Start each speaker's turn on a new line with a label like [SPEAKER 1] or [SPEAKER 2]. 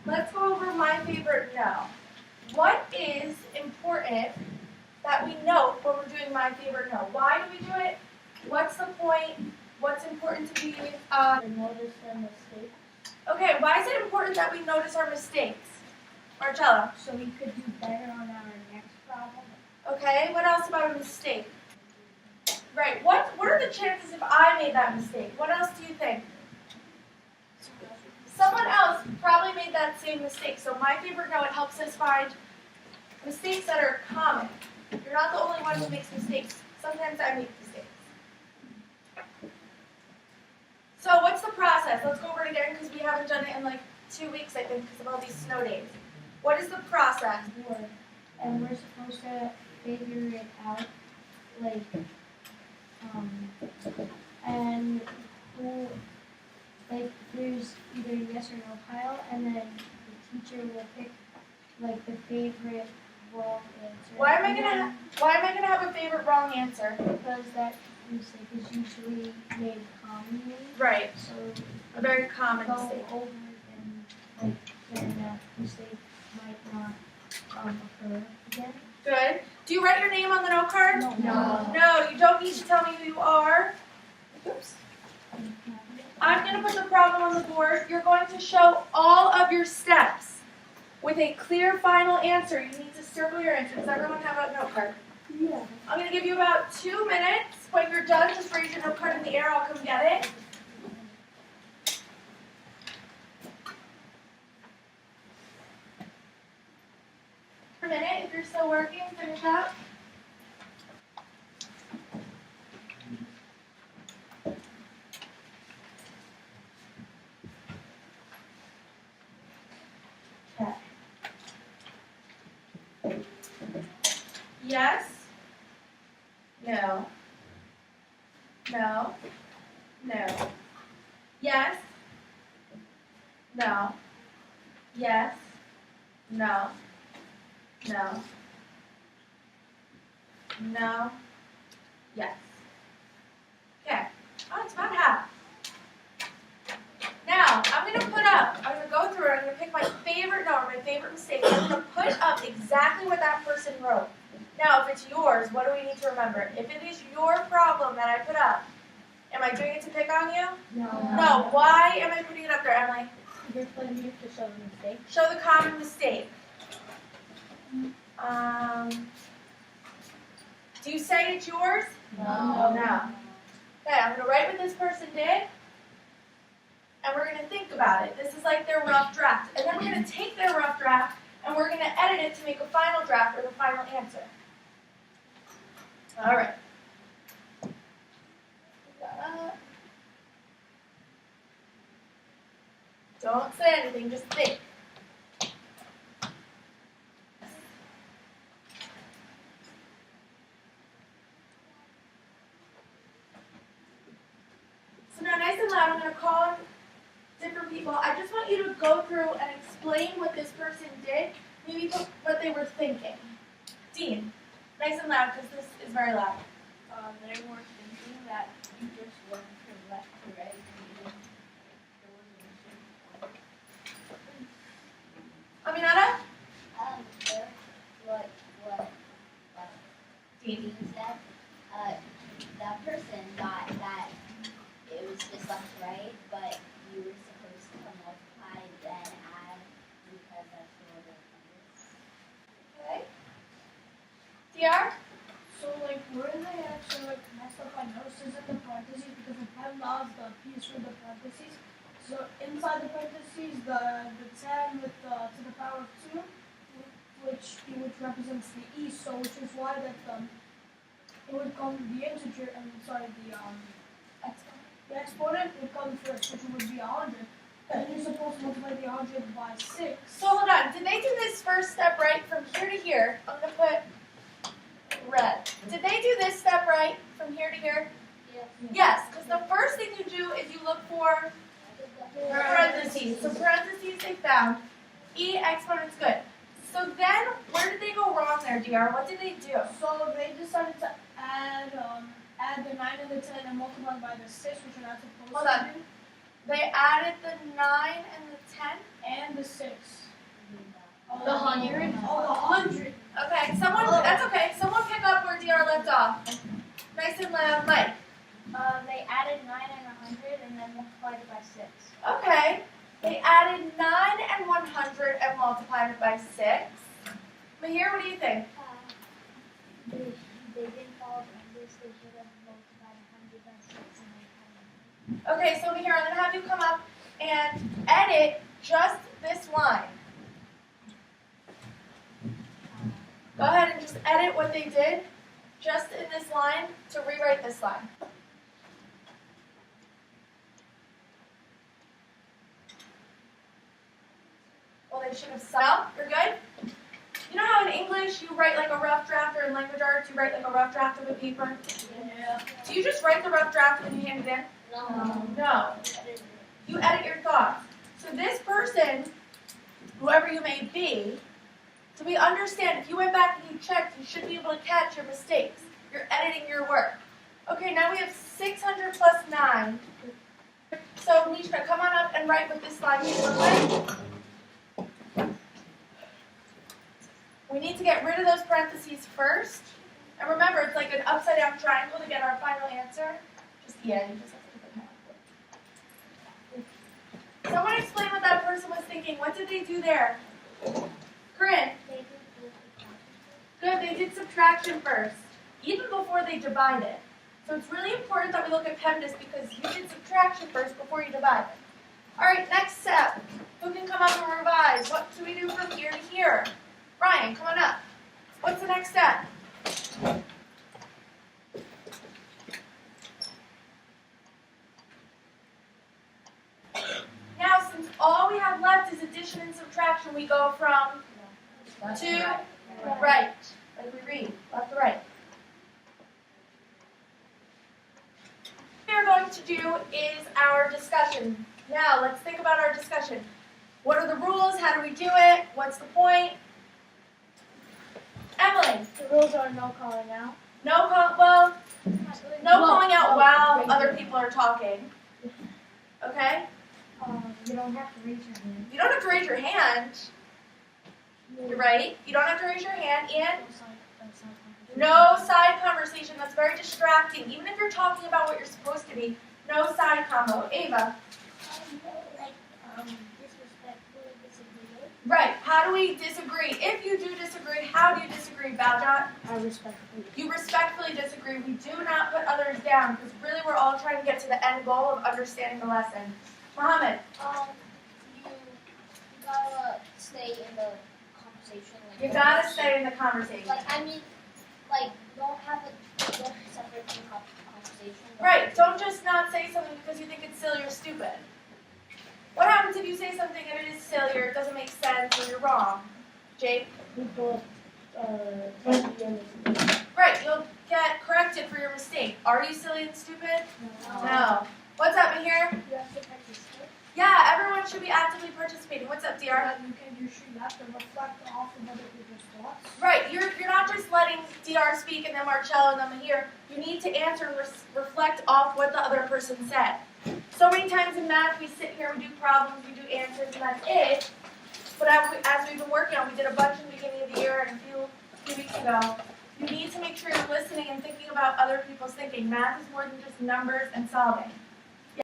[SPEAKER 1] let's go over my favorite no. What is important that we note when we're doing my favorite no? Why do we do it? What's the point? What's important to be?
[SPEAKER 2] Notice the mistake.
[SPEAKER 1] Okay, why is it important that we notice our mistakes? Marcella.
[SPEAKER 2] So we could do better on our next problem.
[SPEAKER 1] Okay, what else about a mistake? Right, what are the chances if I made that mistake? What else do you think? Someone else probably made that same mistake. So my favorite no, it helps us find mistakes that are common. You're not the only one who makes mistakes. Sometimes I make mistakes. So what's the process? Let's go over it again because we haven't done it in like 2 weeks, I think, because of all these snow days. What is the process?
[SPEAKER 2] Word. And we're supposed to figure it out, like, and who, like, there's either yes or no pile, and then the teacher will pick, like, the favorite wrong answer.
[SPEAKER 1] Why am I gonna have a favorite wrong answer?
[SPEAKER 2] Because that mistake is usually made commonly.
[SPEAKER 1] Right.
[SPEAKER 2] So
[SPEAKER 1] A very common
[SPEAKER 2] go
[SPEAKER 1] mistake.
[SPEAKER 2] over it and, like, then that mistake might not occur again.
[SPEAKER 1] Good. Do you write your name on the note card?
[SPEAKER 2] No.
[SPEAKER 1] No, you don't need to tell me who you are. Oops. I'm going to put the problem on the board. You're going to show all of your steps with a clear final answer. You need to circle your answer. Does everyone have a note card?
[SPEAKER 2] Yeah.
[SPEAKER 1] I'm going to give you about 2 minutes. When you're done, just raise your note card in the air. I'll come get it. A minute. If you're still working, finish up. Yes. No. No. No. Yes. No. Yes. No. No. No. Yes. Okay. Oh, it's about half. Now, I'm going to go through it. I'm going to pick my favorite no or my favorite mistake. I'm going to put up exactly what that person wrote. Now, if it's yours, what do we need to remember? If it is your problem that I put up, am I doing it to pick on you? No. Why am I putting it up there, Emily?
[SPEAKER 2] You're putting me to show the mistake.
[SPEAKER 1] Show the common mistake. Do you say it's yours?
[SPEAKER 2] No.
[SPEAKER 1] No. Okay, I'm going to write what this person did, and we're going to think about it. This is like their rough draft. And then we're going to take their rough draft, and we're going to edit it to make a final draft or the final answer. All right. Don't say anything, just think. So now, nice and loud, I'm going to call on different people. I just want you to go through and explain what this person did, maybe what they were thinking. Dean, nice and loud because this is very loud.
[SPEAKER 2] They were thinking that you just went from left to right. And there was a mistake.
[SPEAKER 1] Aminata?
[SPEAKER 3] What
[SPEAKER 1] Dean.
[SPEAKER 3] Dean said, that person thought that it was just left to right, but you were supposed to multiply, then add, because that's the order of numbers.
[SPEAKER 1] Okay. DR?
[SPEAKER 4] So like where they actually like messed up my notices in the parentheses because the pen lost the piece for the parentheses. So inside the parentheses the 10 with to the power of 2 which represents the e, so which is why that it would come the integer and the exponent would come first, which would be 100. And you're supposed to multiply the 100 by 6.
[SPEAKER 1] So hold on. Did they do this first step right from here to here? I'm going to put red. Did they do this step right from here to here? Yes, because the first thing you do is you look for parentheses. So parentheses they found. E exponent's good. So then, where did they go wrong there, DR? What did they do?
[SPEAKER 4] So they decided to add the 9 and the 10 and multiply by the 6, which are not supposed
[SPEAKER 1] Hold
[SPEAKER 4] to
[SPEAKER 1] on.
[SPEAKER 4] do.
[SPEAKER 1] They added the 9 and the 10.
[SPEAKER 4] And the 6.
[SPEAKER 2] The 100.
[SPEAKER 4] Oh, 100.
[SPEAKER 1] Okay, that's okay. Someone pick up where DR left off. Nice and loud, Mike.
[SPEAKER 2] They added 9 and 100 and then multiplied it by 6.
[SPEAKER 1] Okay. They added 9 and 100 and multiplied it by 6. Mahir, what do you think?
[SPEAKER 2] They didn't follow this. They should have multiplied 100 by 6 and then
[SPEAKER 1] Okay, so Mahir, I'm going to have you come up and edit just this line. Go ahead and just edit what they did just in this line to rewrite this line. Well, they should have spelled. You're good? You know how in English you write like a rough draft, or in language arts you write like a rough draft of a paper?
[SPEAKER 4] Yeah.
[SPEAKER 1] Do you just write the rough draft and you hand it in? No. You edit your thoughts. So this person, whoever you may be, so we understand if you went back and you checked, you should be able to catch your mistakes. You're editing your work. Okay, now we have 600 plus 9. So Nishka, come on up and write what this line should look like. We need to get rid of those parentheses first. And remember, it's like an upside down triangle to get our final answer. You just have to put it. Someone explain what that person was thinking. What did they do there? Corinne. Good, they did subtraction first, even before they divided. So it's really important that we look at PEMDAS because you did subtraction first before you divided. All right, next step. Who can come up and revise? What do we do from here to here? Brian, come on up. What's the next step? Now, since all we have left is addition and subtraction, we go from to right, like we read, left to right. What we're going to do is our discussion. Now, let's think about our discussion. What are the rules? How do we do it? What's the point? Emily.
[SPEAKER 2] The rules are no calling out.
[SPEAKER 1] No calling out while other people are talking. Okay?
[SPEAKER 2] You don't have to raise your hand.
[SPEAKER 1] You don't have to raise your hand. You're right. You don't have to raise your hand. And no side conversation. That's very distracting. Even if you're talking about what you're supposed to be, no side combo. Ava.
[SPEAKER 2] Disrespectfully disagree.
[SPEAKER 1] Right. How do we disagree? If you do disagree, how do you disagree, Valjean?
[SPEAKER 2] I respectfully.
[SPEAKER 1] You respectfully disagree. We do not put others down because really we're all trying to get to the end goal of understanding the lesson. Mohammed.
[SPEAKER 3] You gotta stay in the conversation.
[SPEAKER 1] You gotta stay in the conversation.
[SPEAKER 3] Don't have a separate conversation.
[SPEAKER 1] Right. Don't just not say something because you think it's silly or stupid. What happens if you say something and it is silly or it doesn't make sense or you're wrong? Jake?
[SPEAKER 2] People,
[SPEAKER 1] Right. You'll get corrected for your mistake. Are you silly and stupid? No. What's up, Mahir?
[SPEAKER 2] You have to participate.
[SPEAKER 1] Yeah, everyone should be actively participating. What's up, DR?
[SPEAKER 4] You should have to reflect off of other people's thoughts.
[SPEAKER 1] Right, you're not just letting DR speak and then Marcello and then Mahir. You need to answer and reflect off what the other person said. So many times in math, we sit here, we do problems, we do answers, and that's it. But as we've been working on, we did a bunch in the beginning of the year and a few weeks ago. You need to make sure you're listening and thinking about other people's thinking. Math is more than just numbers and solving.